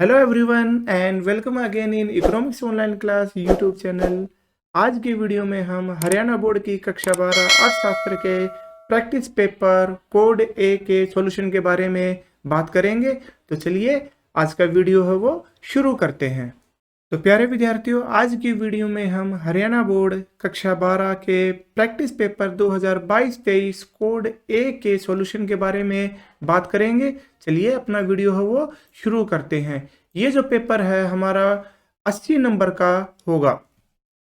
Hello everyone and welcome again in economics online class YouTube channel. आज की video में हम हरियाणा बोर्ड की कक्षा 12 अर्थशास्त्र के प्रैक्टिस पेपर कोड ए के सॉल्यूशन के बारे में बात करेंगे। तो चलिए आज का वीडियो है वो शुरू करते हैं। तो प्यारे विद्यार्थियों, आज की वीडियो में हम हरियाणा बोर्ड कक्षा 12 के प्रैक्टिस पेपर 2022-23 कोड ए के सॉल्यूशन के बारे में बात करेंगे। चलिए अपना वीडियो है वो शुरू करते हैं। ये जो पेपर है हमारा 80 नंबर का होगा।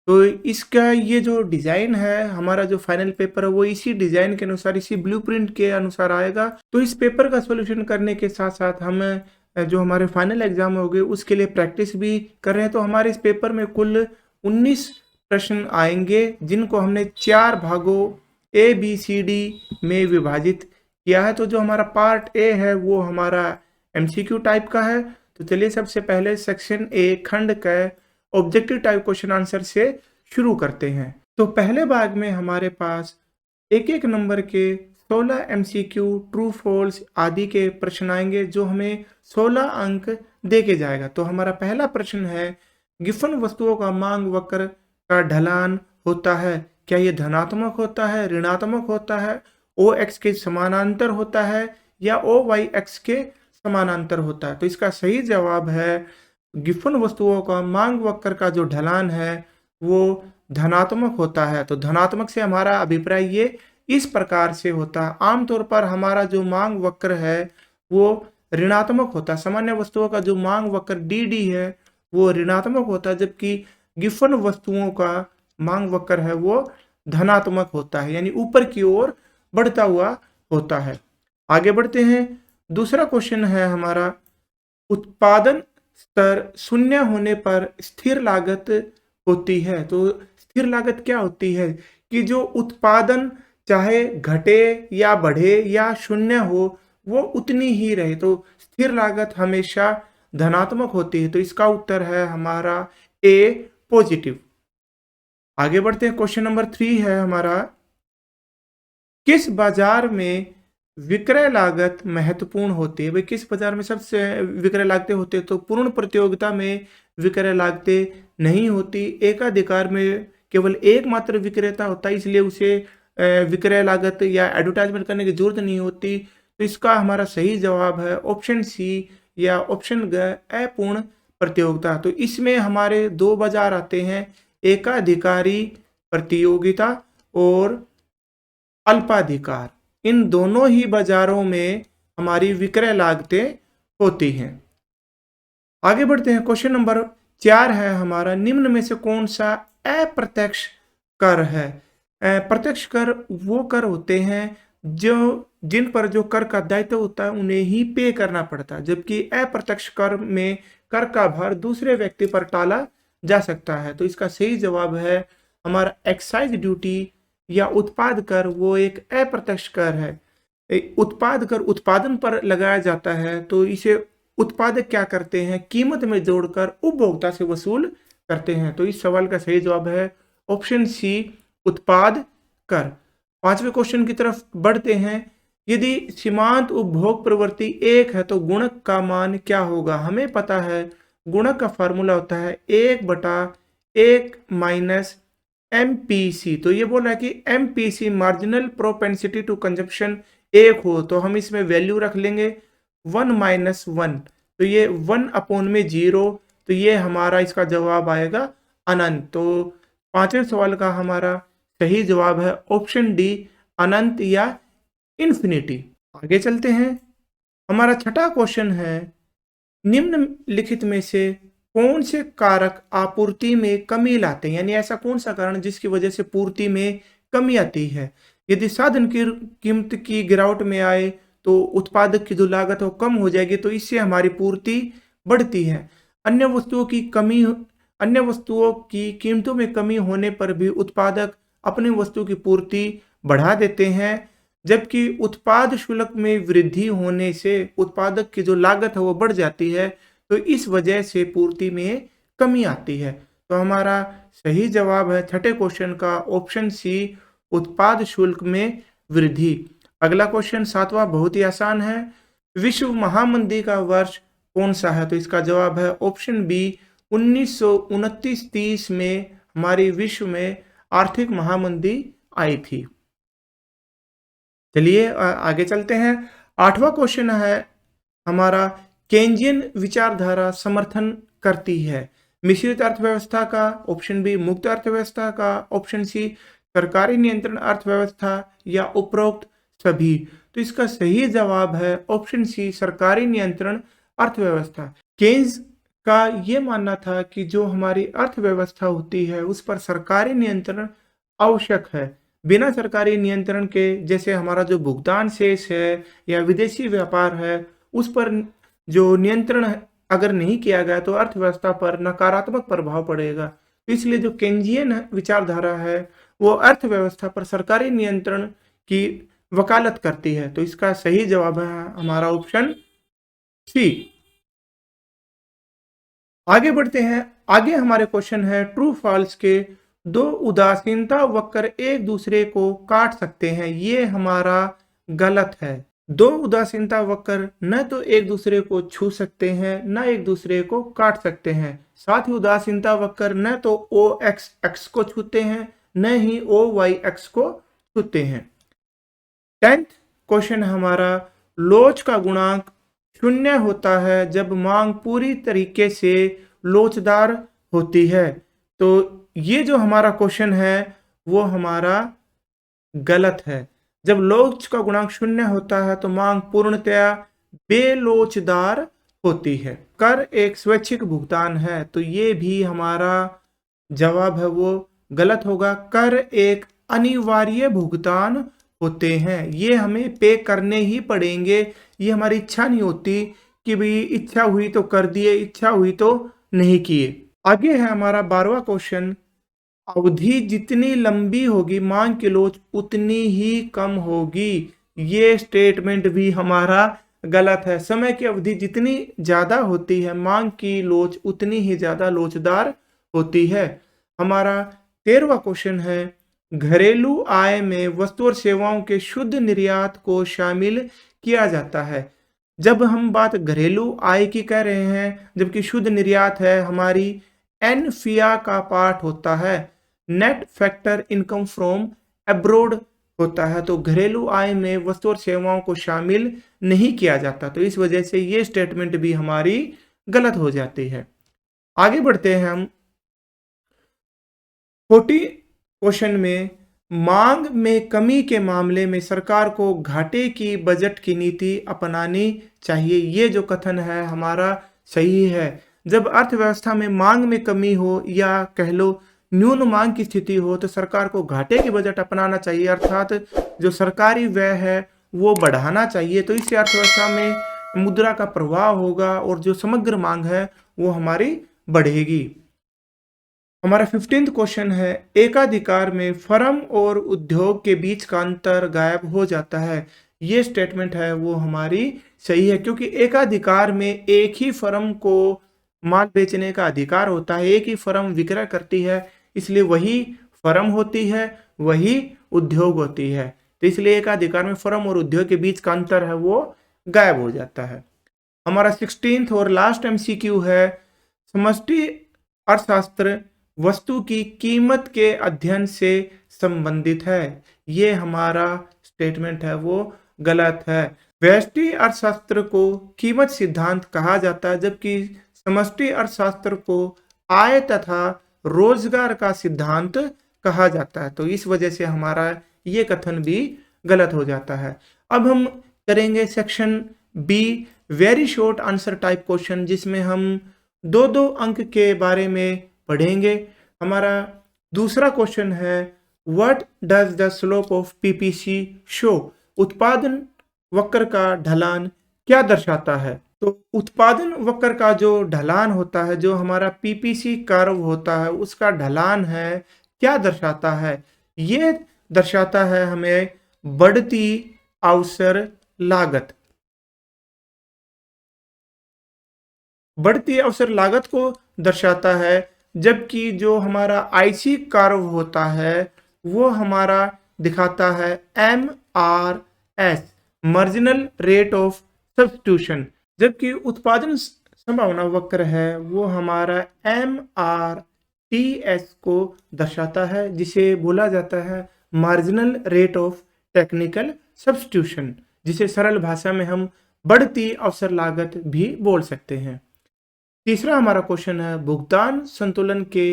तो इसका ये जो डिज़ाइन है, हमारा जो फाइनल पेपर है वो इसी डिज़ाइन के अनुसार, इसी ब्लूप्रिंट के अनुसार आएगा। तो इस पेपर का सॉल्यूशन करने के साथ साथ हम जो हमारे फाइनल एग्जाम हो गए उसके लिए प्रैक्टिस भी कर रहे हैं। तो हमारे इस पेपर में कुल 19 प्रश्न आएंगे, जिनको हमने 4 भागों ABCD में विभाजित किया है। तो जो हमारा पार्ट ए है वो हमारा MCQ टाइप का है। तो चलिए सबसे पहले सेक्शन ए खंड का ऑब्जेक्टिव टाइप क्वेश्चन आंसर से शुरू करते हैं। तो पहले भाग में हमारे पास एक एक नंबर के 16 MCQ ट्रू फॉल्स आदि के प्रश्न आएंगे, जो हमें 16 अंक दे के जाएगा। तो हमारा पहला प्रश्न है, गिफन वस्तुओं का मांग वक्र का ढलान होता है, क्या ये धनात्मक होता है, ऋणात्मक होता है, OX के समानांतर होता है या OYX के समानांतर होता है। तो इसका सही जवाब है, गिफन वस्तुओं का मांग वक्र का जो ढलान है वो धनात्मक होता है। तो धनात्मक से हमारा अभिप्राय ये इस प्रकार से होता है। आमतौर पर हमारा जो मांग वक्र है वो ऋणात्मक होता है। सामान्य वस्तुओं का जो मांग वक्र DD है वो ऋणात्मक होता है, जबकि गिफन वस्तुओं का मांग वक्र है वो धनात्मक होता है, यानी ऊपर की ओर बढ़ता हुआ होता है। आगे बढ़ते हैं। दूसरा क्वेश्चन है हमारा, उत्पादन स्तर शून्य होने पर स्थिर लागत होती है। तो स्थिर लागत क्या होती है कि जो उत्पादन चाहे घटे या बढ़े या शून्य हो वो उतनी ही रहे। तो स्थिर लागत हमेशा धनात्मक होती है। तो इसका उत्तर है हमारा A पॉजिटिव। आगे बढ़ते हैं। क्वेश्चन नंबर 3 है हमारा, किस बाजार में विक्रय लागत महत्वपूर्ण होती है। भाई किस बाजार में सबसे विक्रय लागतें होती है? तो पूर्ण प्रतियोगिता में विक्रय लागतें नहीं होती। एकाधिकार में केवल एकमात्र विक्रेता होता है, इसलिए उसे विक्रय लागत या एडवर्टाइजमेंट करने की जरूरत नहीं होती। तो इसका हमारा सही जवाब है ऑप्शन सी या ऑप्शन ग, अपूर्ण प्रतियोगिता। तो इसमें हमारे 2 बाजार आते हैं, एकाधिकारी प्रतियोगिता और अल्पाधिकार। इन दोनों ही बाजारों में हमारी विक्रय लागतें होती हैं। आगे बढ़ते हैं। क्वेश्चन नंबर 4 है हमारा, निम्न में से कौन सा अप्रत्यक्ष कर है? प्रत्यक्ष कर वो कर होते हैं जो जिन पर जो कर का दायित्व होता है उन्हें ही पे करना पड़ता है, जबकि अप्रत्यक्ष कर में कर का भार दूसरे व्यक्ति पर टाला जा सकता है। तो इसका सही जवाब है हमारा एक्साइज ड्यूटी या उत्पाद कर, वो एक अप्रत्यक्ष कर है। उत्पाद कर उत्पादन पर लगाया जाता है, तो इसे उत्पादक क्या करते हैं, कीमत में जोड़कर उपभोक्ता से वसूल करते हैं। तो इस सवाल का सही जवाब है ऑप्शन सी उत्पाद कर। 5वें क्वेश्चन की तरफ बढ़ते हैं। यदि सीमांत उपभोग प्रवृत्ति 1 है तो गुणक का मान क्या होगा? हमें पता है गुणक का फार्मूला होता है 1/1 माइनस MPC। तो ये बोला कि MPC marginal propensity to consumption 1 हो तो हम इसमें वैल्यू रख लेंगे 1-1। तो ये 1/0। तो ये हमारा इसका जवाब आएगा अनंत। तो 5वें सवाल का हमारा सही जवाब है ऑप्शन डी अनंत या इन्फिनिटी। आगे चलते हैं। हमारा छठा क्वेश्चन है, निम्नलिखित में से कौन से कारक आपूर्ति में कमी लाते हैं? यानी ऐसा कौन सा कारण जिसकी वजह से पूर्ति में कमी आती है? यदि साधन की कीमत की गिरावट में आए तो उत्पादक की जो लागत है वो कम हो जाएगी, तो इससे हमारी पूर्ति बढ़ती है। अन्य वस्तुओं की कीमतों में कमी होने पर भी उत्पादक अपनी वस्तु की पूर्ति बढ़ा देते हैं, जबकि उत्पाद शुल्क में वृद्धि होने से उत्पादक की जो लागत है वो बढ़ जाती है। तो इस वजह से पूर्ति में कमी आती है। तो हमारा सही जवाब है छठे क्वेश्चन का ऑप्शन सी उत्पाद शुल्क में वृद्धि। अगला क्वेश्चन 7वां बहुत ही आसान है। विश्व महामंदी का वर्ष कौन सा है? तो इसका जवाब है ऑप्शन बी, 1929-30 में हमारी विश्व में आर्थिक महामंदी आई थी। चलिए आगे चलते हैं। 8वां क्वेश्चन है हमारा, केंजियन विचारधारा समर्थन करती है मिश्रित अर्थव्यवस्था का, ऑप्शन बी मुक्त अर्थव्यवस्था का, ऑप्शन सी सरकारी नियंत्रण अर्थव्यवस्था, या उपरोक्त सभी। तो इसका सही जवाब है ऑप्शन सी, सरकारी नियंत्रण अर्थव्यवस्था। केन्स का ये मानना था कि जो हमारी अर्थव्यवस्था होती है उस पर सरकारी नियंत्रण आवश्यक है। बिना सरकारी नियंत्रण के, जैसे हमारा जो भुगतान शेष है या विदेशी व्यापार है, उस पर जो नियंत्रण अगर नहीं किया गया तो अर्थव्यवस्था पर नकारात्मक प्रभाव पड़ेगा। तो इसलिए जो केंजियन विचारधारा है वो अर्थव्यवस्था पर सरकारी नियंत्रण की वकालत करती है। तो इसका सही जवाब है हमारा ऑप्शन सी। आगे बढ़ते हैं। आगे हमारे क्वेश्चन है, ट्रू फॉल्स के दो उदासीनता वक्र एक दूसरे को काट सकते हैं। ये हमारा गलत है। दो उदासीनता वक्र न तो एक दूसरे को छू सकते हैं न एक दूसरे को काट सकते हैं। साथ ही उदासीनता वक्र न तो ओ एक्स एक्स को छूते हैं न ही ओ वाई एक्स को छूते हैं। 10th क्वेश्चन हमारा, लोच का गुणांक शून्य होता है जब मांग पूरी तरीके से लोचदार होती है। तो ये जो हमारा क्वेश्चन है वो हमारा गलत है। जब लोच का गुणांक शून्य होता है तो मांग पूर्णतया बेलोचदार होती है। कर एक स्वैच्छिक भुगतान है, तो ये भी हमारा जवाब है वो गलत होगा। कर एक अनिवार्य भुगतान होते हैं, ये हमें पे करने ही पड़ेंगे। ये हमारी इच्छा नहीं होती कि भाई इच्छा हुई तो कर दिए, इच्छा हुई तो नहीं किए। आगे है हमारा 12वां क्वेश्चन, अवधि जितनी लंबी होगी मांग की लोच उतनी ही कम होगी। ये स्टेटमेंट भी हमारा गलत है। समय की अवधि जितनी ज्यादा होती है मांग की लोच उतनी ही ज्यादा लोचदार होती है। हमारा 13वां क्वेश्चन है, घरेलू आय में वस्तु और सेवाओं के शुद्ध निर्यात को शामिल किया जाता है। जब हम बात घरेलू आय की कर रहे हैं, जबकि शुद्ध निर्यात है हमारी एनफिया का पार्ट होता है, net factor income from abroad होता है। तो घरेलू आय में वस्तु और सेवाओं को शामिल नहीं किया जाता। तो इस वजह से ये स्टेटमेंट भी हमारी गलत हो जाती है। आगे बढ़ते हैं हम। 40 क्वेश्चन में, मांग में कमी के मामले में सरकार को घाटे की बजट की नीति अपनानी चाहिए। ये जो कथन है हमारा सही है। जब अर्थव्यवस्था में मांग में कमी हो या कह लो न्यून मांग की स्थिति हो तो सरकार को घाटे की बजट अपनाना चाहिए, अर्थात जो सरकारी व्यय है वो बढ़ाना चाहिए। तो इससे अर्थव्यवस्था में मुद्रा का प्रवाह होगा और जो समग्र मांग है वो हमारी बढ़ेगी। हमारा 15th क्वेश्चन है, एकाधिकार में फर्म और उद्योग के बीच का अंतर गायब हो जाता है। ये स्टेटमेंट है वो हमारी सही है, क्योंकि एकाधिकार में एक ही फर्म को माल बेचने का अधिकार होता है, एक ही फर्म विक्रय करती है, इसलिए वही फर्म होती है, वही उद्योग होती है। तो इसलिए एकाधिकार में फर्म और उद्योग के बीच का अंतर है वो गायब हो जाता है। हमारा 16th और लास्ट MCQ है, समष्टि अर्थशास्त्र वस्तु की कीमत के अध्ययन से संबंधित है। ये हमारा स्टेटमेंट है वो गलत है। व्यष्टि अर्थशास्त्र को कीमत सिद्धांत कहा जाता है, जबकि समष्टि अर्थशास्त्र को आय तथा रोजगार का सिद्धांत कहा जाता है। तो इस वजह से हमारा ये कथन भी गलत हो जाता है। अब हम करेंगे section B, very short answer type question, जिसमें हम 2-2 अंक के बारे में पढ़ेंगे। हमारा दूसरा क्वेश्चन है, what does the slope of PPC show? उत्पादन वक्र का ढलान क्या दर्शाता है? तो उत्पादन वक्र का जो ढलान होता है, जो हमारा PPC कर्व होता है, उसका ढलान है क्या दर्शाता है? ये दर्शाता है हमें बढ़ती अवसर लागत। बढ़ती अवसर लागत को दर्शाता है, जबकि जो हमारा IC कर्व होता है वो हमारा दिखाता है MRS, marginal rate of substitution. जबकि उत्पादन संभावना वक्र है वो हमारा MRTS को दर्शाता है, जिसे बोला जाता है marginal rate of technical substitution, जिसे सरल भाषा में हम बढ़ती अवसर लागत भी बोल सकते हैं। तीसरा हमारा क्वेश्चन है भुगतान संतुलन के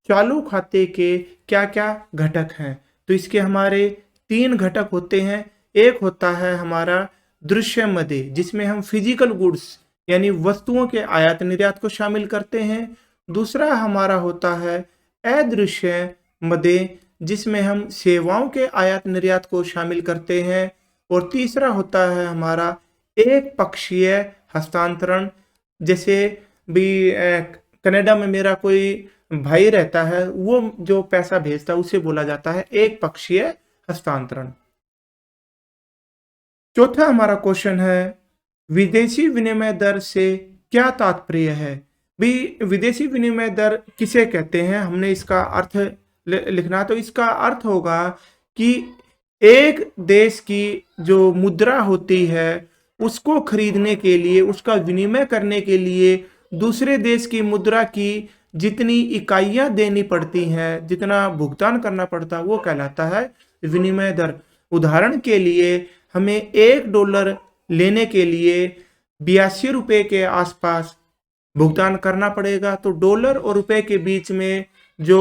चालू खाते के क्या क्या घटक हैं। तो इसके हमारे 3 घटक होते हैं। एक होता है हमारा दृश्य मदे, जिसमें हम फिजिकल गुड्स यानी वस्तुओं के आयात निर्यात को शामिल करते हैं। दूसरा हमारा होता है अदृश्य मदे, जिसमें हम सेवाओं के आयात निर्यात को शामिल करते हैं। और तीसरा होता है हमारा एक पक्षीय हस्तांतरण, जैसे भी कनाडा में मेरा कोई भाई रहता है, वो जो पैसा भेजता है उसे बोला जाता है एक पक्षीय हस्तांतरण। चौथा हमारा क्वेश्चन है विदेशी विनिमय दर से क्या तात्पर्य है। भी विदेशी विनिमय दर किसे कहते हैं, हमने इसका अर्थ लिखना। तो इसका अर्थ होगा कि एक देश की जो मुद्रा होती है उसको खरीदने के लिए, उसका विनिमय करने के लिए दूसरे देश की मुद्रा की जितनी इकाइयां देनी पड़ती हैं, जितना भुगतान करना पड़ता है, वो कहलाता है विनिमय दर। उदाहरण के लिए हमें $1 लेने के लिए 82 रुपये के आसपास भुगतान करना पड़ेगा। तो डॉलर और रुपए के बीच में जो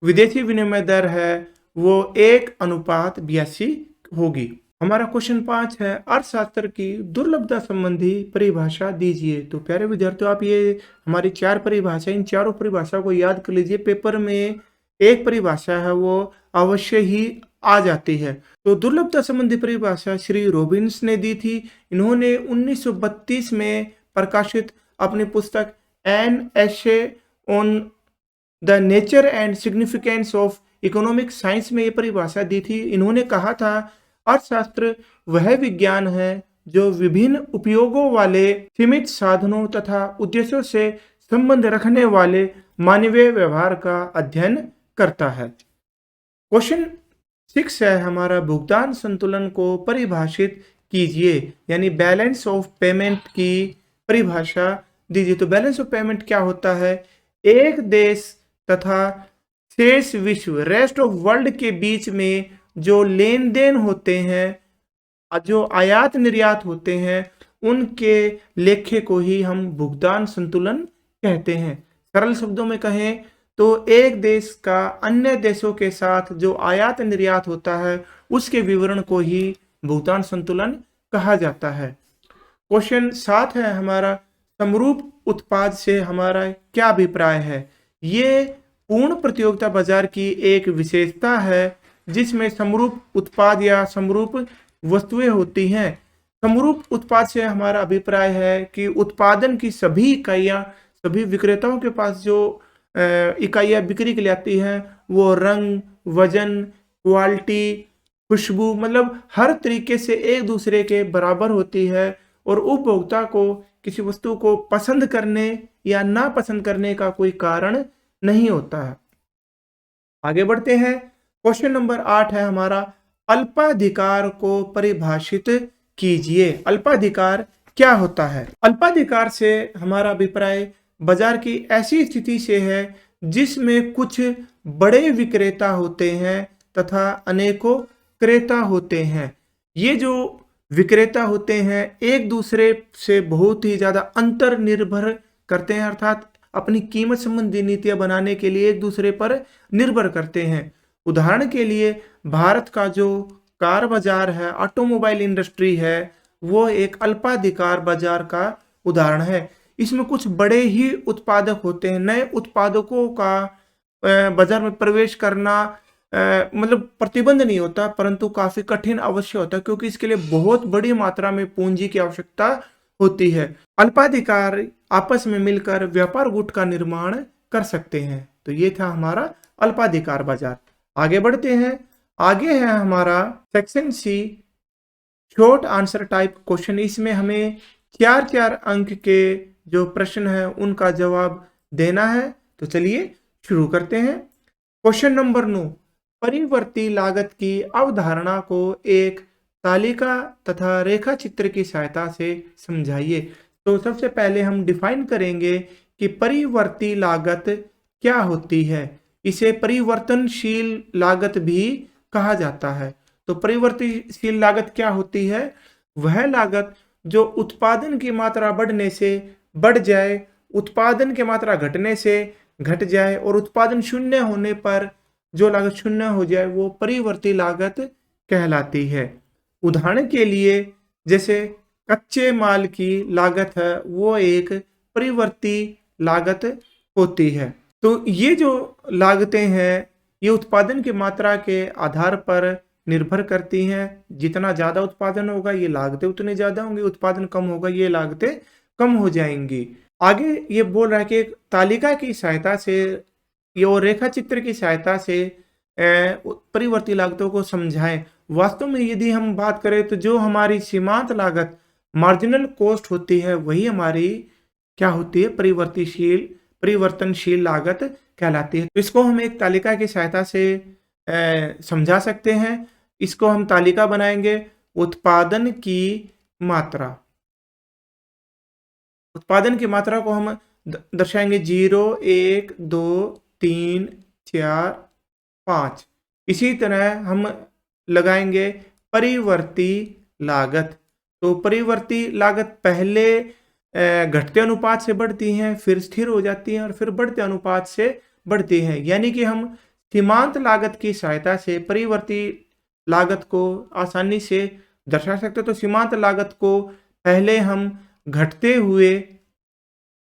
विदेशी विनिमय दर है वो 1:82 होगी। हमारा क्वेश्चन 5 है अर्थशास्त्र की दुर्लभता संबंधी परिभाषा दीजिए। तो प्यारे विद्यार्थियों, आप ये हमारी 4 परिभाषा, इन चारों परिभाषा को याद कर लीजिए। पेपर में एक परिभाषा है वो अवश्य ही आ जाती है। तो दुर्लभता संबंधी परिभाषा श्री रॉबिन्स ने दी थी। इन्होंने 1932 में प्रकाशित अपनी पुस्तक एन एशे on the nature and significance of economic science में ये परिभाषा दी थी। इन्होंने कहा था अर्थशास्त्र वह विज्ञान है जो विभिन्न उपयोगों वाले सीमित साधनों तथा उद्देश्यों से संबंध रखने वाले मानवीय व्यवहार का अध्ययन करता है। क्वेश्चन 6 है हमारा भुगतान संतुलन को परिभाषित कीजिए, यानी बैलेंस ऑफ पेमेंट की परिभाषा दीजिए। तो बैलेंस ऑफ पेमेंट क्या होता है? एक देश तथा शेष विश्व, रेस्ट ऑफ वर्ल्ड के बीच में जो लेन देन होते हैं, जो आयात निर्यात होते हैं, उनके लेखे को ही हम भुगतान संतुलन कहते हैं। सरल शब्दों में कहें तो एक देश का अन्य देशों के साथ जो आयात निर्यात होता है उसके विवरण को ही भुगतान संतुलन कहा जाता है। क्वेश्चन 7 है हमारा समरूप उत्पाद से हमारा क्या अभिप्राय है। ये पूर्ण प्रतियोगिता बाजार की एक विशेषता है जिसमें समरूप उत्पाद या समरूप वस्तुएं होती हैं। समरूप उत्पाद से हमारा अभिप्राय है कि उत्पादन की सभी इकाइयां, सभी विक्रेताओं के पास जो इकाइयां बिक्री के लिए आती हैं, वो रंग, वजन, क्वालिटी, खुशबू, मतलब हर तरीके से एक दूसरे के बराबर होती है और उपभोक्ता को किसी वस्तु को पसंद करने या ना पसंद करने का कोई कारण नहीं होता है। आगे बढ़ते हैं। क्वेश्चन नंबर 8 है हमारा अल्पाधिकार को परिभाषित कीजिए। अल्पाधिकार क्या होता है? अल्पाधिकार से हमारा अभिप्राय बाजार की ऐसी स्थिति से है जिसमें कुछ बड़े विक्रेता होते हैं तथा अनेकों क्रेता होते हैं। ये जो विक्रेता होते हैं एक दूसरे से बहुत ही ज्यादा अंतर निर्भर करते हैं, अर्थात अपनी कीमत संबंधी नीतियां बनाने के लिए एक दूसरे पर निर्भर करते हैं। उदाहरण के लिए भारत का जो कार बाजार है, ऑटोमोबाइल इंडस्ट्री है, वो एक अल्पाधिकार बाजार का उदाहरण है। इसमें कुछ बड़े ही उत्पादक होते हैं। नए उत्पादकों का बाजार में प्रवेश करना मतलब प्रतिबंध नहीं होता, परंतु काफी कठिन अवश्य होता है क्योंकि इसके लिए बहुत बड़ी मात्रा में पूंजी की आवश्यकता होती है। अल्पाधिकार आपस में मिलकर व्यापार गुट का निर्माण कर सकते हैं। तो ये था हमारा अल्पाधिकार बाजार। आगे बढ़ते हैं। आगे है हमारा section C, short answer type question. इसमें हमें 4 अंक के जो प्रश्न है उनका जवाब देना है। तो चलिए शुरू करते हैं। क्वेश्चन नंबर 9, परिवर्ती लागत की अवधारणा को एक तालिका तथा रेखा चित्र की सहायता से समझाइए। तो सबसे पहले हम डिफाइन करेंगे कि परिवर्ती लागत क्या होती है। इसे परिवर्तनशील लागत भी कहा जाता है। तो परिवर्तनशील लागत क्या होती है? वह लागत जो उत्पादन की मात्रा बढ़ने से बढ़ जाए, उत्पादन की मात्रा घटने से घट जाए और उत्पादन शून्य होने पर जो लागत शून्य हो जाए वो परिवर्ती लागत कहलाती है। उदाहरण के लिए जैसे कच्चे माल की लागत है वो एक परिवर्ती लागत होती है। तो ये जो लागतें हैं ये उत्पादन की मात्रा के आधार पर निर्भर करती हैं। जितना ज़्यादा उत्पादन होगा ये लागतें उतनी ज़्यादा होंगी, उत्पादन कम होगा ये लागतें कम हो जाएंगी। आगे ये बोल रहा है कि एक तालिका की सहायता से ये और रेखा चित्र की सहायता से परिवर्ती लागतों को समझाएं। वास्तव में यदि हम बात करें तो जो हमारी सीमांत लागत मार्जिनल कॉस्ट होती है वही हमारी क्या होती है? परिवर्तनशील लागत कहलाती है। तो इसको हम एक तालिका की सहायता से समझा सकते हैं। इसको हम तालिका बनाएंगे। उत्पादन की मात्रा, उत्पादन की मात्रा को हम दर्शाएंगे 0, 1, 2, 3, 4, 5। इसी तरह हम लगाएंगे परिवर्ती लागत। तो परिवर्ती लागत पहले घटते अनुपात से बढ़ती हैं, फिर स्थिर हो जाती हैं और फिर बढ़ते अनुपात से बढ़ती हैं। यानी कि हम सीमांत लागत की सहायता से परिवर्ती लागत को आसानी से दर्शा सकते हैं। तो सीमांत लागत को पहले हम घटते हुए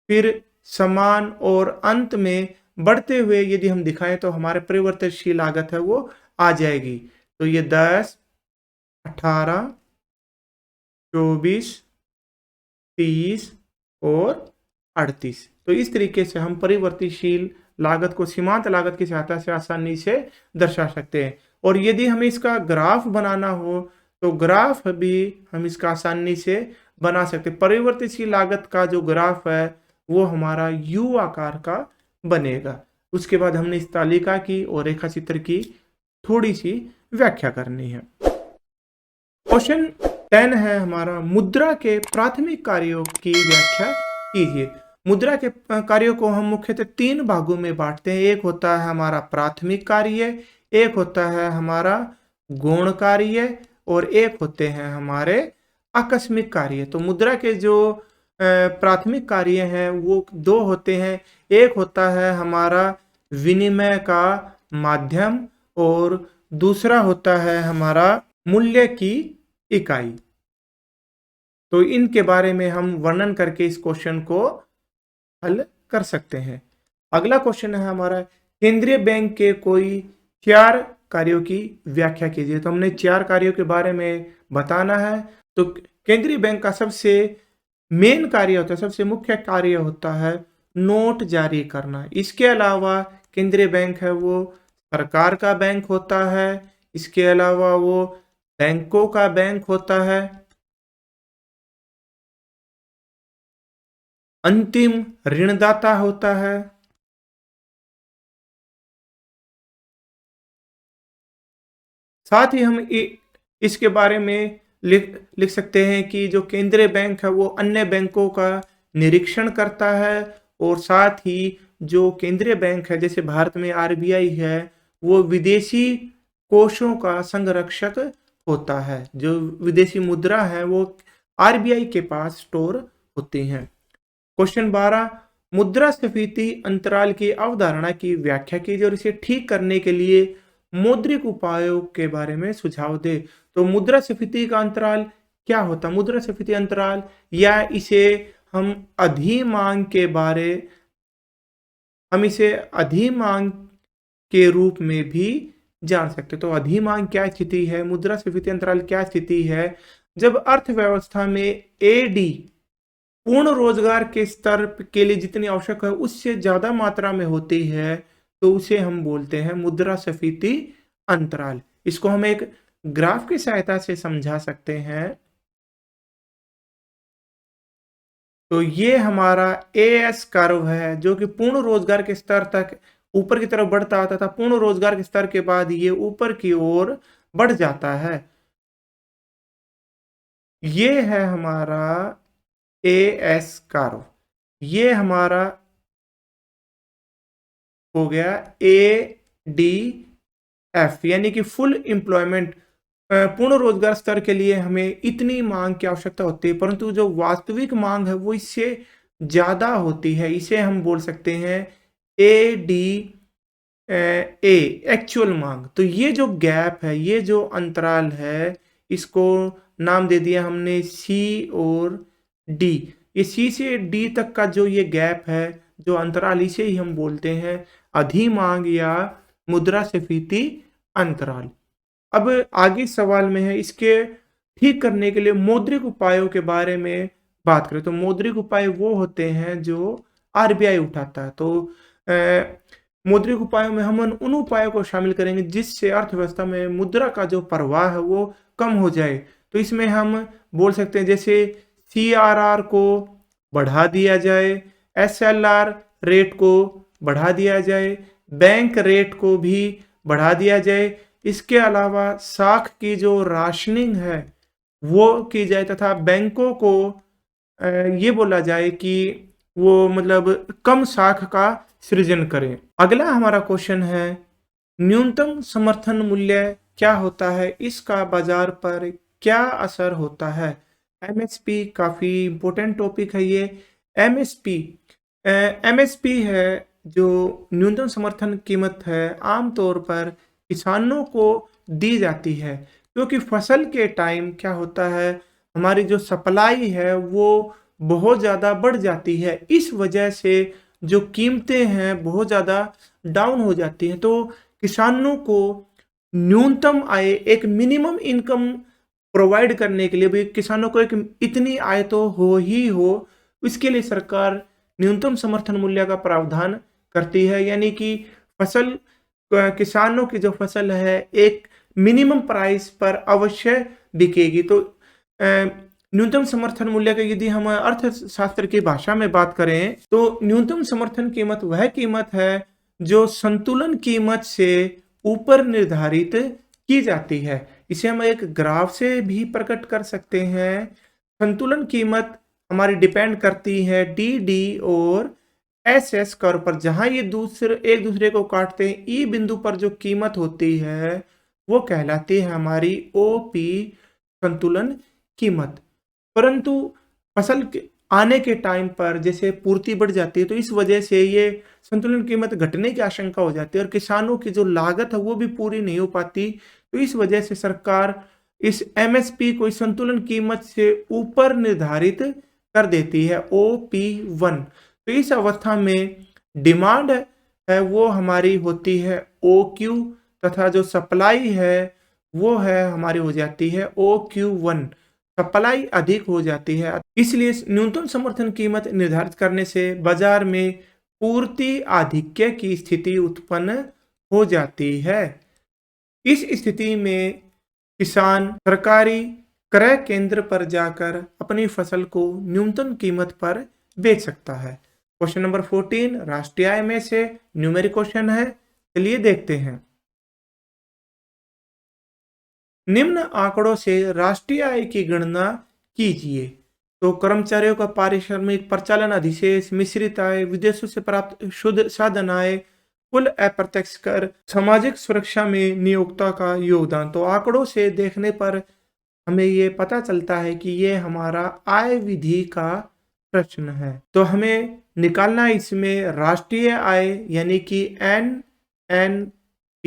फिर समान और अंत में बढ़ते हुए यदि हम दिखाएं तो हमारे परिवर्तनशील लागत है वो आ जाएगी। तो ये 10, 18, 24, 30 और 38। तो इस तरीके से हम परिवर्तनशील लागत को सीमांत लागत की सहायता से आसानी से दर्शा सकते हैं। और यदि हमें इसका ग्राफ बनाना हो तो ग्राफ भी हम इसका आसानी से बना सकते हैं। परिवर्तनशील लागत का जो ग्राफ है वो हमारा यू आकार का बनेगा। उसके बाद हमने इस तालिका की और रेखा चित्र की थोड़ी सी व्याख्या करनी है। क्वेश्चन 10 है हमारा, मुद्रा के प्राथमिक कार्यों की व्याख्या कीजिए। मुद्रा के कार्यों को हम मुख्यतः 3 भागों में बांटते हैं। एक होता है हमारा प्राथमिक कार्य, एक होता है हमारा गौण कार्य और एक होते हैं हमारे आकस्मिक कार्य। तो मुद्रा के जो प्राथमिक कार्य हैं वो 2 होते हैं। एक होता है हमारा विनिमय का माध्यम और दूसरा होता है हमारा मूल्य की इकाई। तो इनके बारे में हम वर्णन करके इस क्वेश्चन को हल कर सकते हैं। अगला क्वेश्चन है हमारा, केंद्रीय बैंक के कोई 4 कार्यों की व्याख्या कीजिए। तो हमने 4 कार्यों के बारे में बताना है। तो केंद्रीय बैंक का सबसे मेन कार्य होता है, सबसे मुख्य कार्य होता है नोट जारी करना। इसके अलावा केंद्रीय बैंक है वो सरकार का बैंक होता है। इसके अलावा वो बैंकों का बैंक होता है। अंतिम ऋणदाता होता है। साथ ही हम इसके बारे में लिख सकते हैं कि जो केंद्रीय बैंक है वो अन्य बैंकों का निरीक्षण करता है और साथ ही जो केंद्रीय बैंक है जैसे भारत में आरबीआई है वो विदेशी कोषों का संरक्षक होता है। जो विदेशी मुद्रा है वो आरबीआई के पास स्टोर होती हैं। क्वेश्चन 12, मुद्रास्फीति अंतराल की अवधारणा की व्याख्या कीजिए और इसे ठीक करने के लिए मौद्रिक उपायों के बारे में सुझाव दे। तो मुद्रास्फीति का अंतराल क्या होता है? मुद्रास्फीति अंतराल या इसे हम अधिमांग के रूप में भी जान सकते। तो अधिमांग क्या स्थिति है, मुद्रास्फीति अंतराल क्या स्थिति है? जब अर्थव्यवस्था में एडी पूर्ण रोजगार के स्तर के लिए जितनी आवश्यक है उससे ज्यादा मात्रा में होती है तो उसे हम बोलते हैं मुद्रास्फीति अंतराल। इसको हम एक ग्राफ की सहायता से समझा सकते हैं। तो ये हमारा एएस कर्व है जो कि पूर्ण रोजगार के स्तर तक ऊपर की तरफ बढ़ता आता था। पूर्ण रोजगार के स्तर के बाद ये ऊपर की ओर बढ़ जाता है। ये है हमारा एएस कार्व, ये हमारा हो गया एडीएफ, यानी कि फुल एम्प्लॉयमेंट, पूर्ण रोजगार स्तर के लिए हमें इतनी मांग की आवश्यकता होती है, परंतु जो वास्तविक मांग है वो इससे ज़्यादा होती है। इसे हम बोल सकते हैं एडी ए एक्चुअल मांग। तो ये जो गैप है, ये जो अंतराल है, इसको नाम दे दिया हमने सी और डी। ये सी से डी तक का जो ये गैप है, जो अंतराल, इसे ही हम बोलते हैं अधिमांग या मुद्रास्फीति अंतराल। अब आगे सवाल में है, इसके ठीक करने के लिए मौद्रिक उपायों के बारे में बात करें तो मौद्रिक उपाय वो होते हैं जो आरबीआई उठाता है। तो मौद्रिक उपायों में हम उन उपायों को शामिल करेंगे जिससे अर्थव्यवस्था में मुद्रा का जो प्रवाह है वो कम हो जाए। तो इसमें हम बोल सकते हैं जैसे सीआरआर को बढ़ा दिया जाए, एसएलआर रेट को बढ़ा दिया जाए, बैंक रेट को भी बढ़ा दिया जाए। इसके अलावा साख की जो राशनिंग है वो की जाए तथा बैंकों को ये बोला जाए कि वो मतलब कम साख का सृजन करें। अगला हमारा क्वेश्चन है, न्यूनतम समर्थन मूल्य क्या होता है, इसका बाजार पर क्या असर होता है। एमएसपी काफ़ी इंपॉर्टेंट टॉपिक है ये। एमएसपी है जो न्यूनतम समर्थन कीमत है, आमतौर पर किसानों को दी जाती है, क्योंकि फसल के टाइम क्या होता है, हमारी जो सप्लाई है वो बहुत ज़्यादा बढ़ जाती है। इस वजह से जो कीमतें हैं बहुत ज़्यादा डाउन हो जाती हैं। तो किसानों को न्यूनतम आय, एक मिनिमम इनकम प्रोवाइड करने के लिए भी किसानों को एक इतनी आय तो हो ही हो, इसके लिए सरकार न्यूनतम समर्थन मूल्य का प्रावधान करती है। यानी कि फसल, किसानों की जो फसल है एक मिनिमम प्राइस पर अवश्य बिकेगी। तो न्यूनतम समर्थन मूल्य का यदि हम अर्थशास्त्र की भाषा में बात करें तो न्यूनतम समर्थन कीमत वह कीमत है जो संतुलन कीमत से ऊपर निर्धारित की जाती है। इसे हम एक ग्राफ से भी प्रकट कर सकते हैं। संतुलन कीमत हमारी डिपेंड करती है डी डी और एस एस कर्व पर, जहां ये एक दूसरे को काटते हैं। ई बिंदु पर जो कीमत होती है वो कहलाती है हमारी ओपी संतुलन कीमत। परंतु फसल के आने के टाइम पर जैसे पूर्ति बढ़ जाती है तो इस वजह से ये संतुलन कीमत घटने की आशंका हो जाती है और किसानों की जो लागत है वो भी पूरी नहीं हो पाती। तो इस वजह से सरकार इस एमएसपी को इस संतुलन कीमत से ऊपर निर्धारित कर देती है OP1। तो इस अवस्था में डिमांड है वो हमारी होती है OQ तथा जो सप्लाई है वो है हमारी हो जाती है OQ1। सप्लाई अधिक हो जाती है, इसलिए न्यूनतम समर्थन कीमत निर्धारित करने से बाजार में पूर्ति आधिक्य की स्थिति उत्पन्न हो जाती है। इस स्थिति में किसान सरकारी क्रय केंद्र पर जाकर अपनी फसल को न्यूनतम कीमत पर बेच सकता है। क्वेश्चन नंबर 14 राष्ट्रीय आय में से न्यूमेरिक क्वेश्चन है, चलिए देखते हैं। निम्न आंकड़ों से राष्ट्रीय आय की गणना कीजिए। तो कर्मचारियों का पारिश्रमिक, प्रचालन अधिशेष, मिश्रित आय, विदेशों से प्राप्त शुद्ध साधन आय, कुल अप्रत्यक्ष कर, सामाजिक सुरक्षा में नियोक्ता का योगदान। तो आंकड़ों से देखने पर हमें ये पता चलता है कि ये हमारा आय विधि का प्रश्न है। तो हमें निकालना इसमें राष्ट्रीय आय यानी कि NNP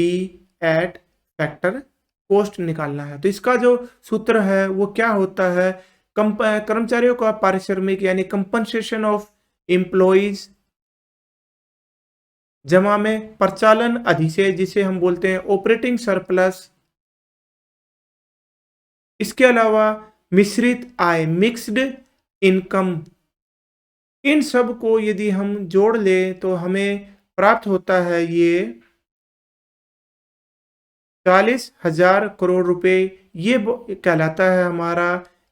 एट फैक्टर कॉस्ट निकालना है। तो इसका जो सूत्र है वो क्या होता है, कर्मचारियों का पारिश्रमिक यानी कंपनसेशन ऑफ एम्प्लॉइज जमा में प्रचालन अधिशेष जिसे हम बोलते हैं ऑपरेटिंग सरप्लस, इसके अलावा मिश्रित आय मिक्स्ड इनकम, इन सब को यदि हम जोड़ लें तो हमें प्राप्त होता है ये 40,000 करोड़ रुपए। ये कहलाता है हमारा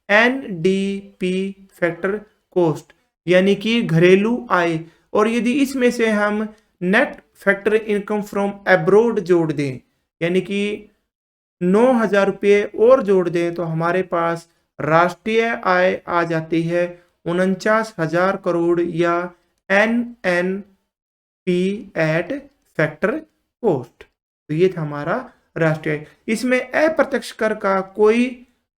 NDP फैक्टर कॉस्ट यानी कि घरेलू आय। और यदि इसमें से हम net factor income from abroad जोड़ दें यानी कि 9,000 रुपये और जोड़ दें तो हमारे पास राष्ट्रीय आय आ जाती है 49,000 करोड़ या NNP एट फैक्टर कोस्ट। तो ये था हमारा राष्ट्रीय आय। इसमें अप्रत्यक्ष कर का कोई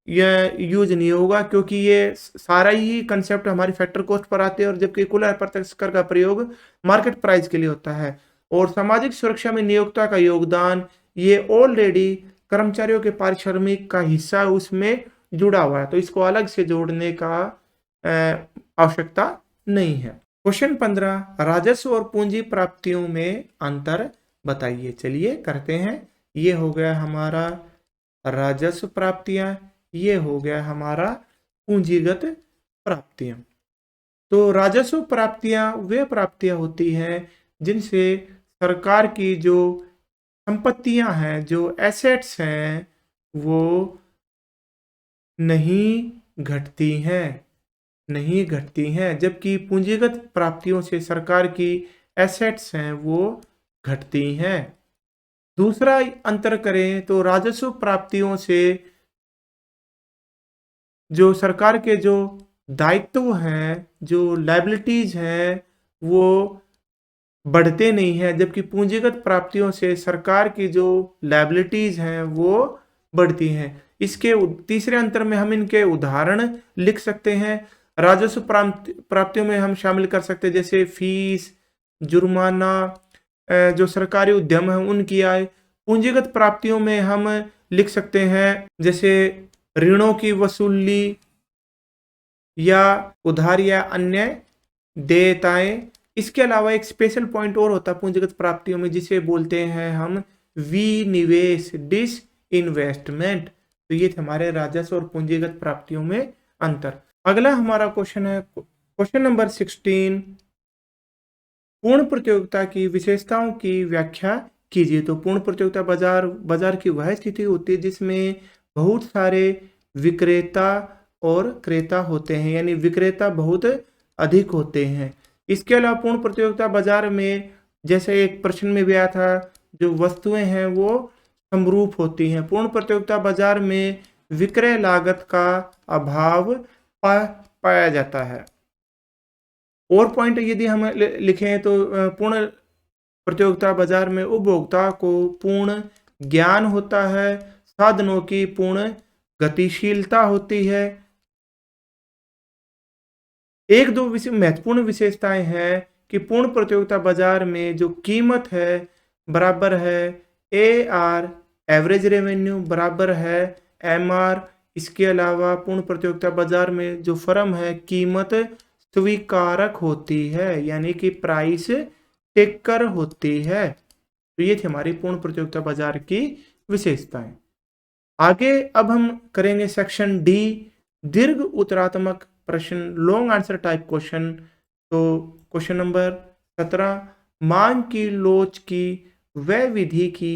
यूज नहीं होगा क्योंकि ये सारा ही कंसेप्ट हमारी फैक्टर कॉस्ट पर आते हैं, और जबकि कुल अप्रत्यक्ष कर का प्रयोग मार्केट प्राइस के लिए होता है। और सामाजिक सुरक्षा में नियोक्ता का योगदान ये ऑलरेडी कर्मचारियों के पारिश्रमिक का हिस्सा उसमें जुड़ा हुआ है, तो इसको अलग से जोड़ने का आवश्यकता नहीं है। क्वेश्चन 15, राजस्व और पूंजी प्राप्तियों में अंतर बताइए। चलिए करते हैं। ये हो गया हमारा राजस्व प्राप्तियां, ये हो गया हमारा पूंजीगत प्राप्तियां। तो राजस्व प्राप्तियां वे प्राप्तियां होती हैं जिनसे सरकार की जो संपत्तियां हैं, जो एसेट्स हैं, वो नहीं घटती हैं, जबकि पूंजीगत प्राप्तियों से सरकार की एसेट्स हैं वो घटती हैं। दूसरा अंतर करें तो राजस्व प्राप्तियों से जो सरकार के जो दायित्व हैं, जो लायबिलिटीज हैं, वो बढ़ते नहीं हैं, जबकि पूंजीगत प्राप्तियों से सरकार की जो लायबिलिटीज हैं वो बढ़ती हैं। इसके तीसरे अंतर में हम इनके उदाहरण लिख सकते हैं। राजस्व प्राप्तियों में हम शामिल कर सकते हैं जैसे फीस, जुर्माना, जो सरकारी उद्यम है उनकी आय। पूंजीगत प्राप्तियों में हम लिख सकते हैं जैसे ऋणों की वसूली या उधार या अन्य देयताएं। इसके अलावा एक स्पेशल पॉइंट और होता है पूंजीगत प्राप्तियों में, जिसे बोलते हैं हम विनिवेश, डिस इन्वेस्टमेंट। तो ये थे हमारे राजस्व और पूंजीगत प्राप्तियों में अंतर। अगला हमारा क्वेश्चन है क्वेश्चन नंबर 16, पूर्ण प्रतियोगिता की विशेषताओं की व्याख्या कीजिए। तो पूर्ण प्रतियोगिता बाजार की वह स्थिति होती है जिसमें बहुत सारे विक्रेता और क्रेता होते हैं, यानी विक्रेता बहुत अधिक होते हैं। इसके अलावा पूर्ण प्रतियोगिता बाजार में, जैसे एक प्रश्न में भी आया था, जो वस्तुएं हैं वो समरूप होती हैं। पूर्ण प्रतियोगिता बाजार में विक्रय लागत का अभाव पाया जाता है। और पॉइंट यदि हम लिखें तो पूर्ण प्रतियोगिता बाजार में उपभोक्ता को पूर्ण ज्ञान होता है, साधनों की पूर्ण गतिशीलता होती है। एक दो महत्वपूर्ण विशेषताएं हैं कि पूर्ण प्रतियोगिता बाजार में जो कीमत है बराबर है AR, एवरेज रेवेन्यू बराबर है MR। इसके अलावा पूर्ण प्रतियोगिता बाजार में जो फर्म है कीमत स्वीकारक होती है, यानी कि प्राइस टेकर होती है। तो ये थी हमारी पूर्ण प्रतियोगिता बाजार की विशेषताएं। आगे अब हम करेंगे सेक्शन D, दीर्घ उत्तरात्मक प्रश्न, लॉन्ग आंसर टाइप क्वेश्चन। तो क्वेश्चन नंबर 17, मांग की लोच की व्यय विधि की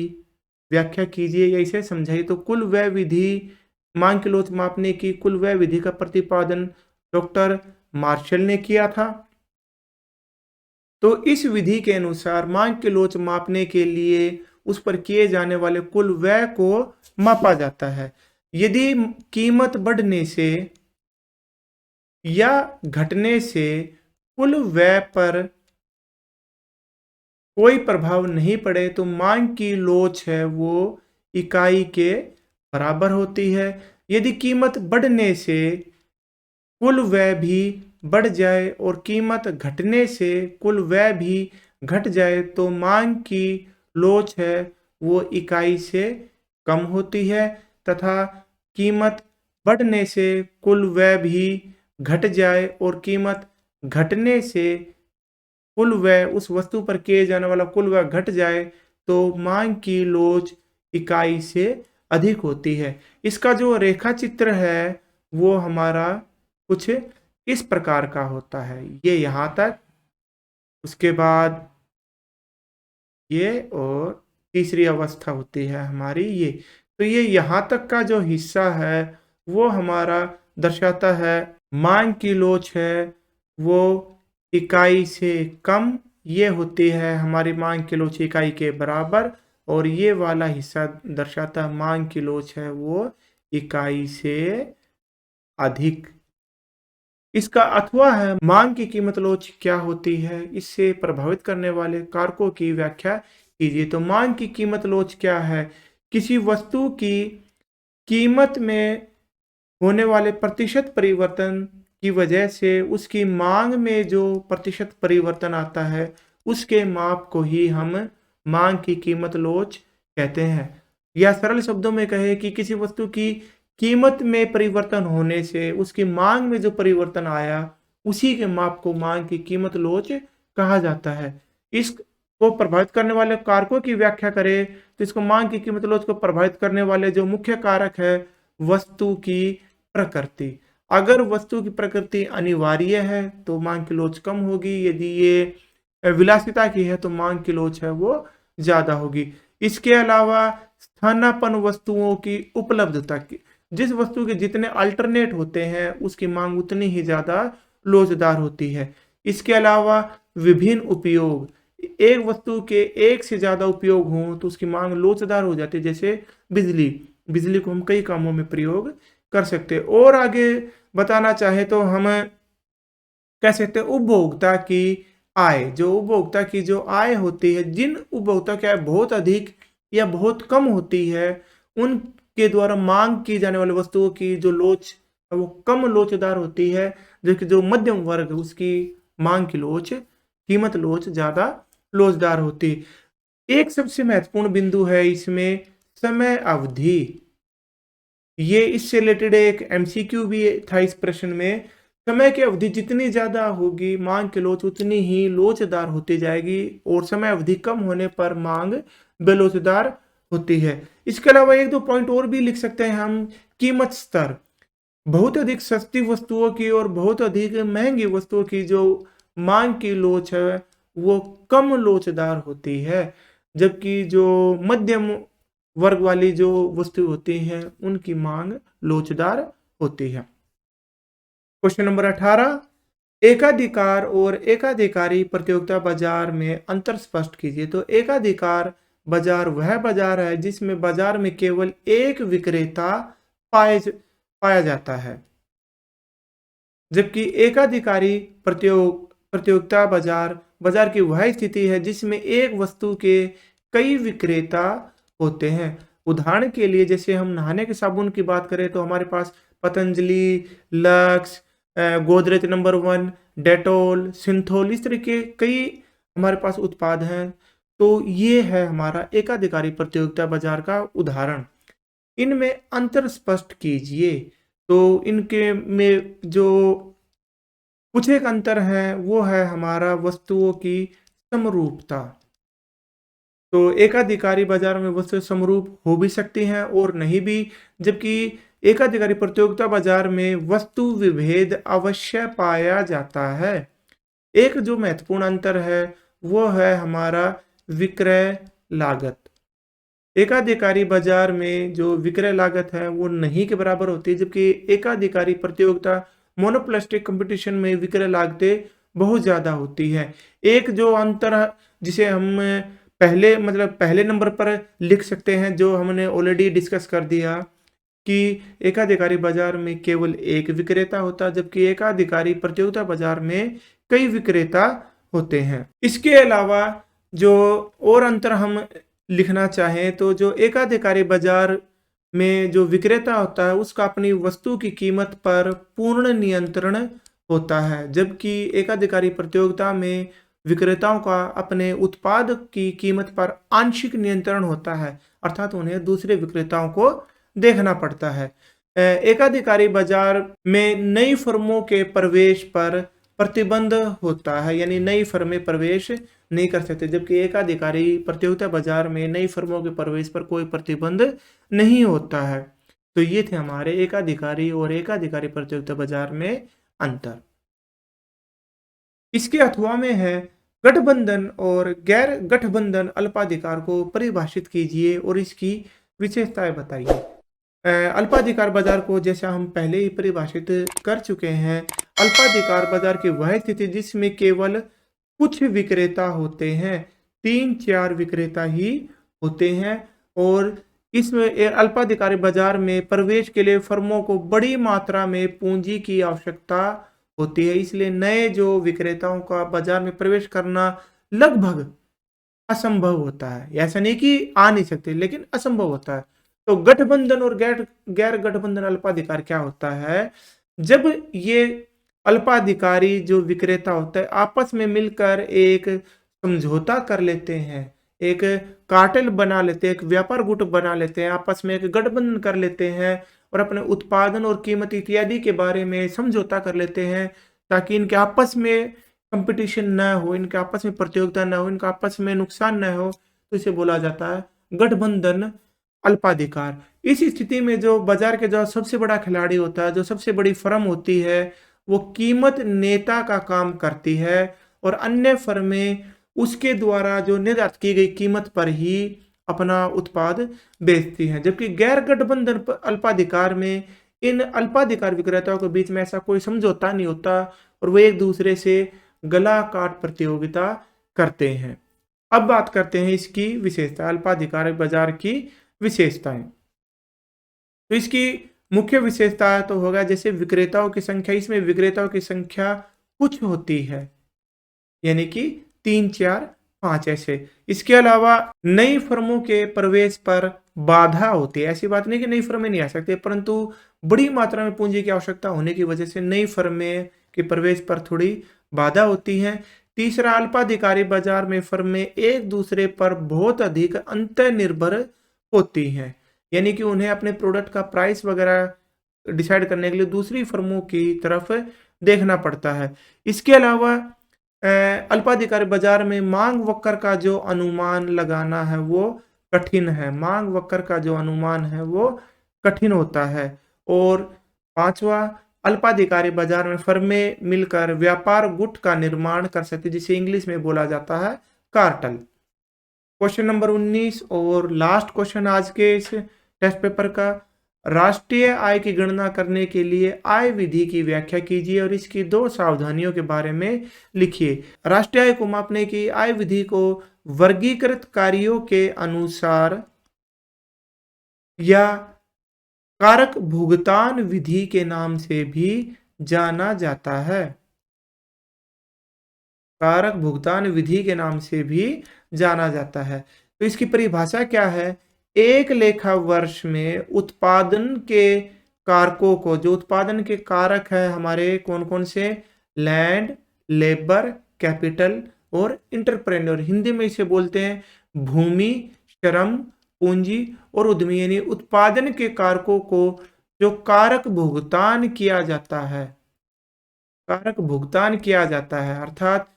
व्याख्या कीजिए या इसे समझाइए। तो कुल व्यय विधि, मांग की लोच मापने की कुल व्यय विधि का प्रतिपादन डॉक्टर मार्शल ने किया था। तो इस विधि के अनुसार मांग की लोच मापने के लिए उस पर किए जाने वाले कुल व्यय को मापा जाता है। यदि कीमत बढ़ने से या घटने से कुल व्यय पर कोई प्रभाव नहीं पड़े तो मांग की लोच है वो इकाई के बराबर होती है। यदि कीमत बढ़ने से कुल व्यय भी बढ़ जाए और कीमत घटने से कुल व्यय भी घट जाए तो मांग की लोच है वो इकाई से कम होती है, तथा कीमत बढ़ने से कुल व्यय भी घट जाए और कीमत घटने से कुल व्यय, उस वस्तु पर किए जाने वाला कुल व्यय घट जाए तो मांग की लोच इकाई से अधिक होती है। इसका जो रेखा चित्र है वो हमारा कुछ इस प्रकार का होता है, ये यहाँ तक, उसके बाद ये, और तीसरी अवस्था होती है हमारी ये। तो ये यहाँ तक का जो हिस्सा है वो हमारा दर्शाता है मांग की लोच है वो इकाई से कम, ये होती है हमारी मांग की लोच इकाई के बराबर, और ये वाला हिस्सा दर्शाता है मांग की लोच है वो इकाई से अधिक। इसका अथवा है मांग की कीमत लोच क्या होती है, इससे प्रभावित करने वाले कारकों की व्याख्या कीजिए। तो मांग की कीमत लोच क्या है? किसी वस्तु की कीमत में होने वाले प्रतिशत परिवर्तन की वजह से उसकी मांग में जो प्रतिशत परिवर्तन आता है उसके माप को ही हम मांग की कीमत लोच कहते हैं। या सरल शब्दों में कहे कि किसी वस्तु की कीमत में परिवर्तन होने से उसकी मांग में जो परिवर्तन आया उसी के माप को मांग की कीमत लोच कहा जाता है। इसको प्रभावित करने वाले कारकों की व्याख्या करें तो इसको मांग की कीमत लोच को प्रभावित करने वाले जो मुख्य कारक है वस्तु की प्रकृति। अगर वस्तु की प्रकृति अनिवार्य है तो मांग की लोच कम होगी, यदि ये विलासिता की है तो मांग की लोच है वो ज्यादा होगी। इसके अलावा स्थानापन्न वस्तुओं की उपलब्धता की, जिस वस्तु के जितने अल्टरनेट होते हैं उसकी मांग उतनी ही ज्यादा लोचदार होती है। इसके अलावा विभिन्न उपयोग, एक वस्तु के एक से ज्यादा उपयोग हों तो उसकी मांग लोचदार हो जाती है। जैसे बिजली, बिजली को हम कई कामों में प्रयोग कर सकते हैं। और आगे बताना चाहे तो हम कह सकते हैं उपभोक्ता की आय, जो उपभोक्ता की जो आय होती है, जिन उपभोक्ता की आय बहुत अधिक या बहुत कम होती है उनके द्वारा मांग की जाने वाली वस्तुओं की जो लोच वो कम लोचदार होती है, जबकि जो मध्यम वर्ग है उसकी मांग की लोच, कीमत लोच ज्यादा लोचदार होती। एक सबसे महत्वपूर्ण बिंदु है इसमें समय अवधि। ये इससे रिलेटेड एक एमसीक्यू भी था इस प्रश्न में। समय की अवधि जितनी ज्यादा होगी मांग की लोच उतनी ही लोचदार होती जाएगी और समय अवधि कम होने पर मांग बेलोचदार होती है। इसके अलावा एक दो पॉइंट और भी लिख सकते हैं हम। कीमत स्तर, बहुत अधिक सस्ती वस्तुओं की और बहुत अधिक महंगी वस्तुओं की जो मांग की लोच है वो कम लोचदार होती है, जबकि जो मध्यम वर्ग वाली जो वस्तु होती हैं उनकी मांग लोचदार होती है। क्वेश्चन नंबर 18, एकाधिकार और एकाधिकारी प्रतियोगिता बाजार में अंतर स्पष्ट कीजिए। तो एकाधिकार बाजार वह बाजार है जिसमें बाजार में केवल एक विक्रेता पाया जाता है, जबकि एकाधिकारी प्रतियोगिता बाजार की वह स्थिति है जिसमें एक वस्तु के कई विक्रेता होते हैं। उदाहरण के लिए जैसे हम नहाने के साबुन की बात करें तो हमारे पास Patanjali, Lux, Godrej number 1, Dettol, Cinthol, इस तरह के कई हमारे पास उत्पाद हैं। तो ये है हमारा एकाधिकारी प्रतियोगिता बाजार का उदाहरण। इनमें अंतर स्पष्ट कीजिए। तो इनके में जो कुछ एक अंतर है वो है हमारा वस्तुओं की समरूपता। तो एकाधिकारी बाजार में वस्तु समरूप हो भी सकती हैं और नहीं भी, जबकि एकाधिकारी प्रतियोगिता बाजार में वस्तु विभेद अवश्य पाया जाता है। एक जो महत्वपूर्ण अंतर है वो है हमारा विक्रय लागत। एकाधिकारी बाजार में जो विक्रय लागत है वो नहीं के बराबर होती है, जबकि एकाधिकारी प्रतियोगिता मोनोप्लास्टिक कंपटीशन में विक्रय लागतें बहुत ज्यादा होती है। एक जो अंतर जिसे हम पहले नंबर पर लिख सकते हैं, जो हमने ऑलरेडी डिस्कस कर दिया कि एकाधिकारी बाजार में केवल एक विक्रेता होता है, जबकि एकाधिकारी प्रतियोगिता बाजार में कई विक्रेता होते हैं। इसके अलावा जो और अंतर हम लिखना चाहें तो जो एकाधिकारी बाजार में जो विक्रेता होता है उसका अपनी वस्तु की कीमत पर पूर्ण नियंत्रण होता है, जबकि एकाधिकारी प्रतियोगिता में विक्रेताओं का अपने उत्पाद की कीमत पर आंशिक नियंत्रण होता है, अर्थात उन्हें दूसरे विक्रेताओं को देखना पड़ता है। एकाधिकारी बाजार में नई फर्मों के प्रवेश पर प्रतिबंध होता है, यानी नई फर्में प्रवेश नहीं कर सकते, जबकि एकाधिकारी प्रतियोगिता बाजार में नई फर्मों के प्रवेश पर कोई प्रतिबंध नहीं होता है। तो ये थे हमारे एकाधिकारी और एकाधिकारी प्रतियोगिता बाजार में अंतर। इसके अथवा में है गठबंधन और गैर गठबंधन अल्पाधिकार को परिभाषित कीजिए और इसकी विशेषताएं बताइए। अल्पाधिकार बाजार को जैसा हम पहले ही परिभाषित कर चुके हैं, अल्पाधिकार बाजार की वह स्थिति जिसमें केवल कुछ विक्रेता होते हैं, 3-4 विक्रेता ही होते हैं, और इसमें अल्पाधिकारी बाजार में प्रवेश के लिए फर्मों को बड़ी मात्रा में पूंजी की आवश्यकता होती है, इसलिए नए जो विक्रेताओं का बाजार में प्रवेश करना लगभग असंभव होता है। ऐसा नहीं कि आ नहीं सकते, लेकिन असंभव होता है। तो गठबंधन और गैर गैर गठबंधन अल्पाधिकार क्या होता है? जब ये अल्पाधिकारी जो विक्रेता होता है आपस में मिलकर एक समझौता कर लेते हैं, एक कार्टेल बना लेते हैं, एक व्यापार गुट बना लेते हैं, आपस में एक गठबंधन कर लेते हैं और अपने उत्पादन और कीमत इत्यादि के बारे में समझौता कर लेते हैं, ताकि इनके आपस में कंपटीशन न हो, इनके आपस में प्रतियोगिता न हो, इनका आपस में नुकसान न हो, तो इसे बोला जाता है गठबंधन अल्पाधिकार। इस स्थिति में जो बाजार के जो सबसे बड़ा खिलाड़ी होता है, जो सबसे बड़ी फर्म होती है, वो कीमत नेता का काम करती है और अन्य फर्में उसके द्वारा जो निर्धारित की गई कीमत पर ही अपना उत्पाद बेचती हैं। जबकि गैर गठबंधन अल्पाधिकार में इन अल्पाधिकार विक्रेताओं के बीच में ऐसा कोई समझौता नहीं होता और वो एक दूसरे से गला काट प्रतियोगिता करते हैं। अब बात करते हैं इसकी विशेषता, अल्पाधिकार बाजार की विशेषताएं। तो इसकी मुख्य विशेषता तो होगा जैसे विक्रेताओं की संख्या, इसमें विक्रेताओं की संख्या कुछ होती है, यानी कि 3, 4, 5 ऐसे। इसके अलावा नई फर्मों के प्रवेश पर बाधा होती है। ऐसी बात नहीं कि नई फर्में नहीं आ सकती, परंतु बड़ी मात्रा में पूंजी की आवश्यकता होने की वजह से नई फर्में के प्रवेश पर थोड़ी बाधा होती है। तीसरा, अल्पाधिकारी बाजार में फर्में एक दूसरे पर बहुत अधिक अंतर्निर्भर होती हैं, यानी कि उन्हें अपने प्रोडक्ट का प्राइस वगैरह डिसाइड करने के लिए दूसरी फर्मों की तरफ देखना पड़ता है। इसके अलावा अल्पाधिकारी बाजार में मांग वक्र का जो अनुमान लगाना है वो कठिन है, मांग वक्र का जो अनुमान है वो कठिन होता है। और पांचवा, अल्पाधिकारी बाजार में फर्में मिलकर व्यापार गुट का निर्माण कर सकती है, जिसे इंग्लिश में बोला जाता है कार्टल। क्वेश्चन नंबर 19 और लास्ट क्वेश्चन आज के इस टेस्ट पेपर का, राष्ट्रीय आय की गणना करने के लिए आय विधि की व्याख्या कीजिए और इसकी 2 सावधानियों के बारे में लिखिए। राष्ट्रीय आय को मापने की आय विधि को वर्गीकृत कार्यों के अनुसार या कारक भुगतान विधि के नाम से भी जाना जाता है। कारक भुगतान विधि के नाम से भी जाना जाता है। तो इसकी परिभाषा क्या है? एक लेखा वर्ष में उत्पादन के कारकों को, जो उत्पादन के कारक है हमारे कौन कौन से, लैंड, लेबर, कैपिटल और इंटरप्रेन्योर, हिंदी में इसे बोलते हैं भूमि, श्रम, पूंजी और उद्यमी, यानी उत्पादन के कारकों को जो कारक भुगतान किया जाता है, कारक भुगतान किया जाता है, अर्थात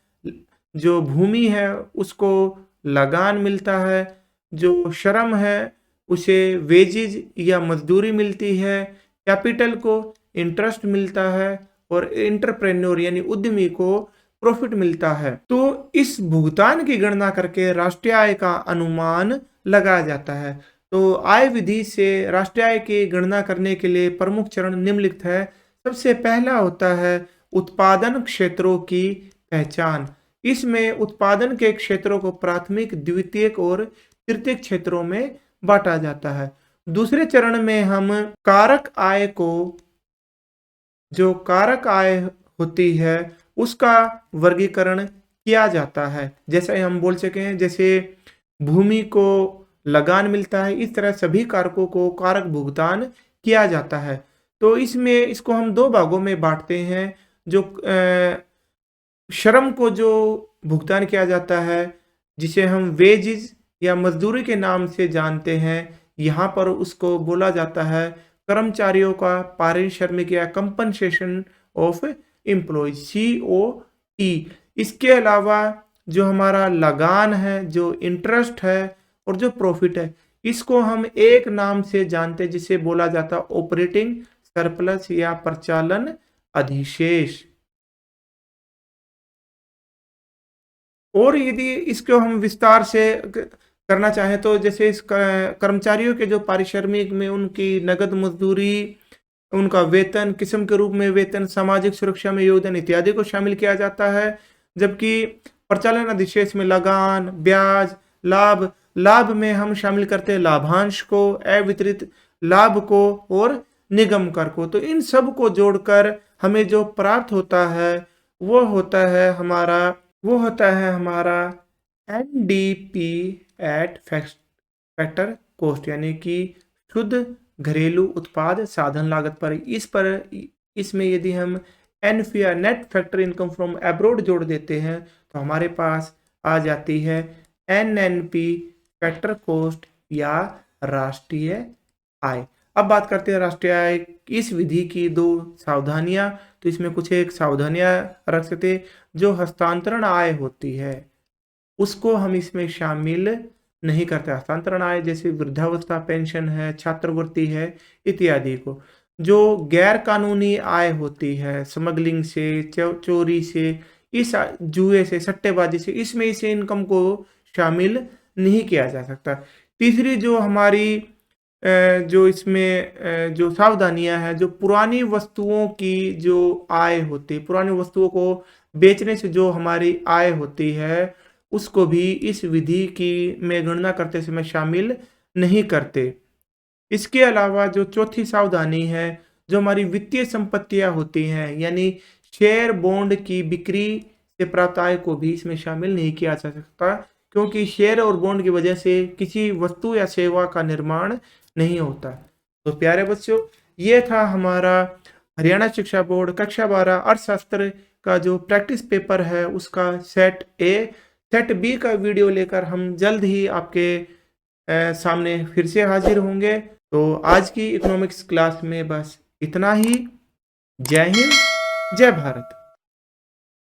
जो भूमि है उसको लगान मिलता है, जो श्रम है उसे वेजेज या मजदूरी मिलती है, कैपिटल को इंटरेस्ट मिलता है और एंटरप्रेन्योर यानी उद्यमी को प्रॉफिट मिलता है। तो इस भुगतान की गणना करके राष्ट्रीय आय का अनुमान लगाया जाता है। तो आय विधि से राष्ट्रीय आय की गणना करने के लिए प्रमुख चरण निम्नलिखित है। सबसे पहला होता है उत्पादन क्षेत्रों की पहचान। इसमें उत्पादन के क्षेत्रों को प्राथमिक, द्वितीयक और तृतीयक क्षेत्रों में बांटा जाता है। दूसरे चरण में हम कारक आय को, जो कारक आय होती है उसका वर्गीकरण किया जाता है। जैसे हम बोल सके हैं, जैसे भूमि को लगान मिलता है, इस तरह सभी कारकों को कारक भुगतान किया जाता है। तो इसमें इसको हम 2 भागों में बांटते हैं। जो श्रम को जो भुगतान किया जाता है, जिसे हम वेजेस या मजदूरी के नाम से जानते हैं, यहाँ पर उसको बोला जाता है कर्मचारियों का पारिश्रमिक या कंपनसेशन ऑफ एम्प्लॉयज, COE। इसके अलावा जो हमारा लगान है, जो इंटरेस्ट है और जो प्रॉफिट है, इसको हम एक नाम से जानते हैं जिसे बोला जाता है ऑपरेटिंग सरप्लस या प्रचालन अधिशेष। और यदि इसको हम विस्तार से करना चाहें तो जैसे इस कर्मचारियों के जो पारिश्रमिक में उनकी नगद मजदूरी, उनका वेतन, किस्म के रूप में वेतन, सामाजिक सुरक्षा में योगदान इत्यादि को शामिल किया जाता है। जबकि प्रचालन अधिशेष में लगान, ब्याज, लाभ में हम शामिल करते हैं लाभांश को, अवितरित लाभ को और निगम कर को। तो इन सब को जोड़कर हमें जो प्राप्त होता है वो होता है हमारा एनडीपी एट फैक्टर कॉस्ट, यानी कि शुद्ध घरेलू उत्पाद साधन लागत पर। इसमें यदि हम NFIA net factor income from abroad जोड़ देते हैं तो हमारे पास आ जाती है एनएनपी फैक्टर कॉस्ट या राष्ट्रीय आय। अब बात करते हैं राष्ट्रीय आय। इस विधि की दो सावधानियां, तो इसमें कुछ एक सावधानियां रख सकते हैं। जो हस्तांतरण आय होती है उसको हम इसमें शामिल नहीं करते। हस्तांतरण आय जैसे वृद्धावस्था पेंशन है, छात्रवृत्ति है इत्यादि को। जो गैर कानूनी आय होती है, स्मगलिंग से, चोरी से, इस जुए से, सट्टेबाजी से, इसमें इस इनकम को शामिल नहीं किया जा सकता। तीसरी जो हमारी जो इसमें जो सावधानियां हैं, जो पुरानी वस्तुओं की जो आय होती है, पुरानी वस्तुओं को बेचने से जो हमारी आय होती है उसको भी इस विधि की में गणना करते समय शामिल नहीं करते। इसके अलावा जो चौथी सावधानी है, जो हमारी वित्तीय संपत्तियां होती हैं, यानी शेयर बॉन्ड की बिक्री से प्राप्त आय को भी इसमें शामिल नहीं किया जा सकता, क्योंकि शेयर और बॉन्ड की वजह से किसी वस्तु या सेवा का निर्माण नहीं होता। तो प्यारे बच्चों, ये था हमारा हरियाणा शिक्षा बोर्ड कक्षा 12 अर्थशास्त्र का जो प्रैक्टिस पेपर है उसका सेट ए। सेट बी का वीडियो लेकर हम जल्द ही आपके सामने फिर से हाजिर होंगे। तो आज की इकोनॉमिक्स क्लास में बस इतना ही। जय हिंद, जय भारत।